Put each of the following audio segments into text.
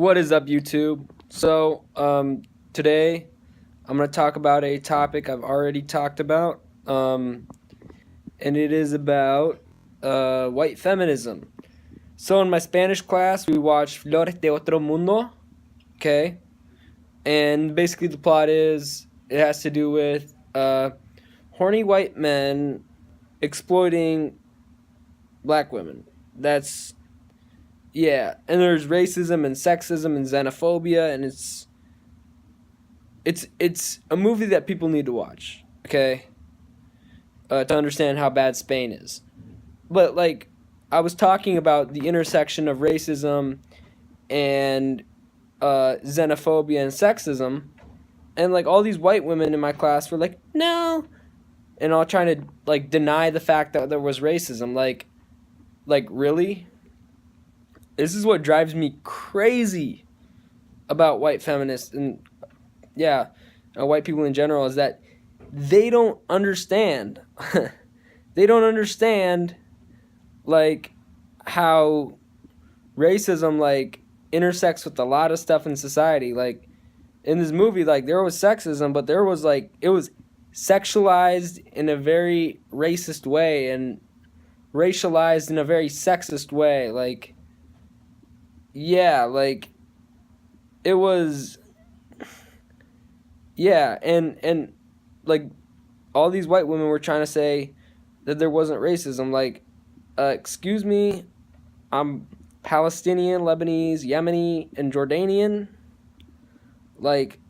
What is up, YouTube? Today I'm going to talk about a topic I've already talked about, and it is about white feminism. So, in my Spanish class, we watched Flores de Otro Mundo, okay? And basically, the plot is it has to do with horny white men exploiting black women. That's Yeah, and there's racism and sexism and xenophobia, and it's a movie that people need to watch, okay, to understand how bad Spain is. But like, I was talking about the intersection of racism and xenophobia and sexism, and like all these white women in my class were like, no, and all trying to like deny the fact that there was racism. Like really? This is what drives me crazy about white feminists and white people in general, is that they don't understand. They don't understand like how racism like intersects with a lot of stuff in society. Like in this movie, like there was sexism, but there was like it was sexualized in a very racist way and racialized in a very sexist way. Like it was, and like all these white women were trying to say that there wasn't racism. Like, excuse me, I'm Palestinian, Lebanese, Yemeni, and Jordanian. Like,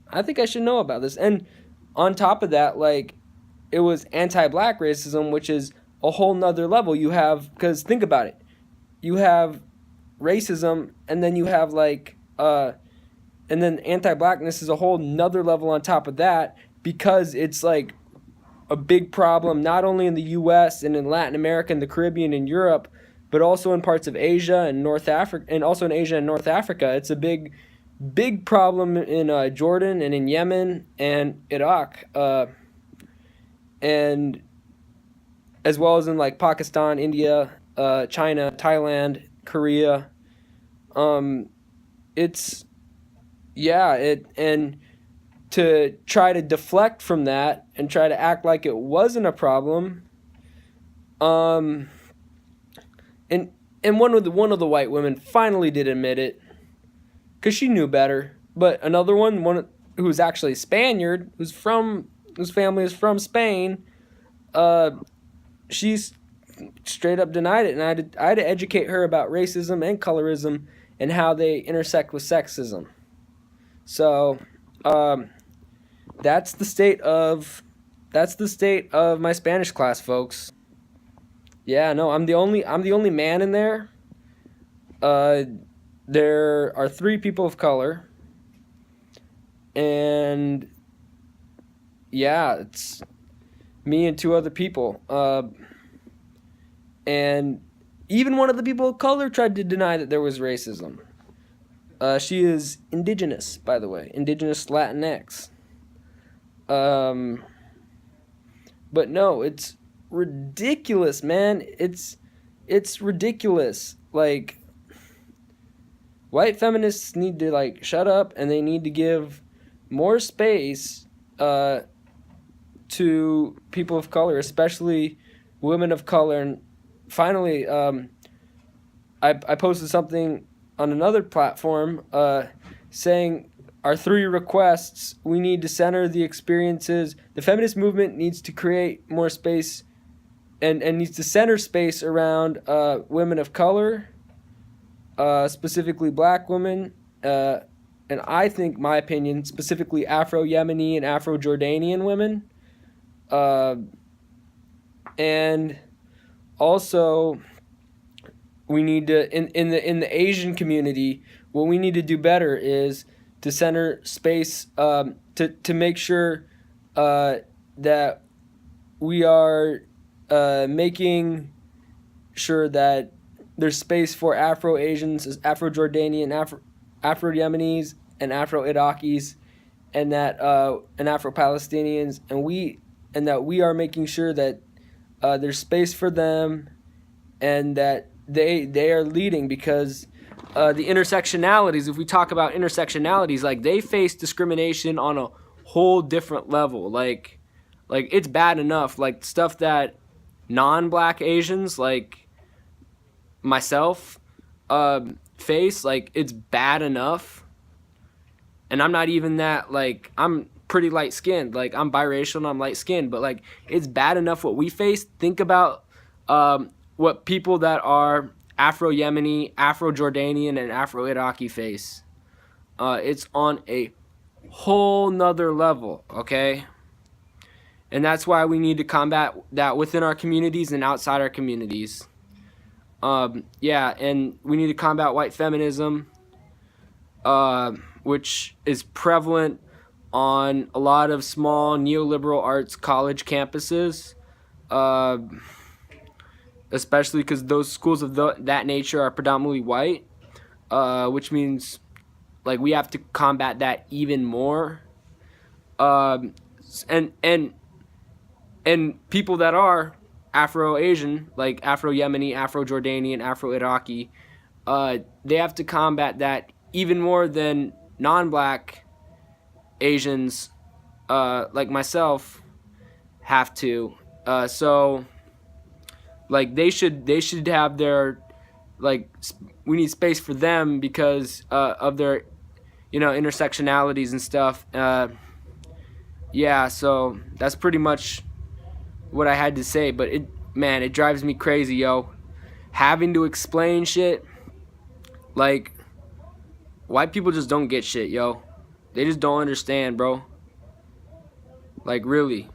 I think I should know about this. And on top of that, like, it was anti-black racism, which is a whole nother level. You have, because think about it, you have racism, and then you have and then anti-blackness is a whole nother level on top of that, because it's like a big problem not only in the US and in Latin America and the Caribbean and Europe, but also in parts of Asia and North Africa, and also in Asia and North Africa. It's a big problem in Jordan and in Yemen and Iraq, and as well as in like Pakistan, India, China, Thailand, Korea. It's and to try to deflect from that and try to act like it wasn't a problem. And one of the white women finally did admit it, because she knew better. But another one who's actually Spaniard, whose family is from Spain, she's straight up denied it, and I had to educate her about racism and colorism and how they intersect with sexism. So, that's the state of my Spanish class, folks. Yeah, no, I'm the only man in there. There are 3 people of color, and yeah, it's me and 2 other people. And even one of the people of color tried to deny that there was racism. She is indigenous, by the way, indigenous Latinx. But no, it's ridiculous, man. It's ridiculous. Like, white feminists need to like shut up, and they need to give more space to people of color, especially women of color. And finally, I posted something on another platform saying our 3 requests: we need to center the experiences. The feminist movement needs to create more space and needs to center space around women of color, specifically black women, and I think, my opinion, specifically Afro-Yemeni and Afro-Jordanian women. And also, we need to in the Asian community, what we need to do better is to center space, to make sure that we are making sure that there's space for Afro-Asians, Afro-Jordanian, Afro-Yemenis, and Afro-Iraqis, and Afro-Palestinians, and that we are making sure that there's space for them, and that they are leading, because the intersectionalities, if we talk about intersectionalities, like they face discrimination on a whole different level. Like it's bad enough, like stuff that non-black Asians like myself face, like it's bad enough. And I'm not even that, like I'm pretty light skinned, like I'm biracial and I'm light skinned, but like it's bad enough what we face. Think about what people that are Afro-Yemeni, Afro-Jordanian, and Afro-Iraqi face. It's on a whole nother level, okay? And that's why we need to combat that within our communities and outside our communities. Yeah, and we need to combat white feminism, which is prevalent on a lot of small neoliberal arts college campuses, especially because those schools of that nature are predominantly white, which means like we have to combat that even more. And people that are Afro-Asian, like Afro-Yemeni, Afro-Jordanian, Afro-Iraqi, they have to combat that even more than non-black Asians, like myself, have to. So, like they should have their, like we need space for them because of their, intersectionalities and stuff. Yeah, so that's pretty much what I had to say, but it drives me crazy, yo. Having to explain shit, like, white people just don't get shit, yo. They just don't understand, bro. Like, really.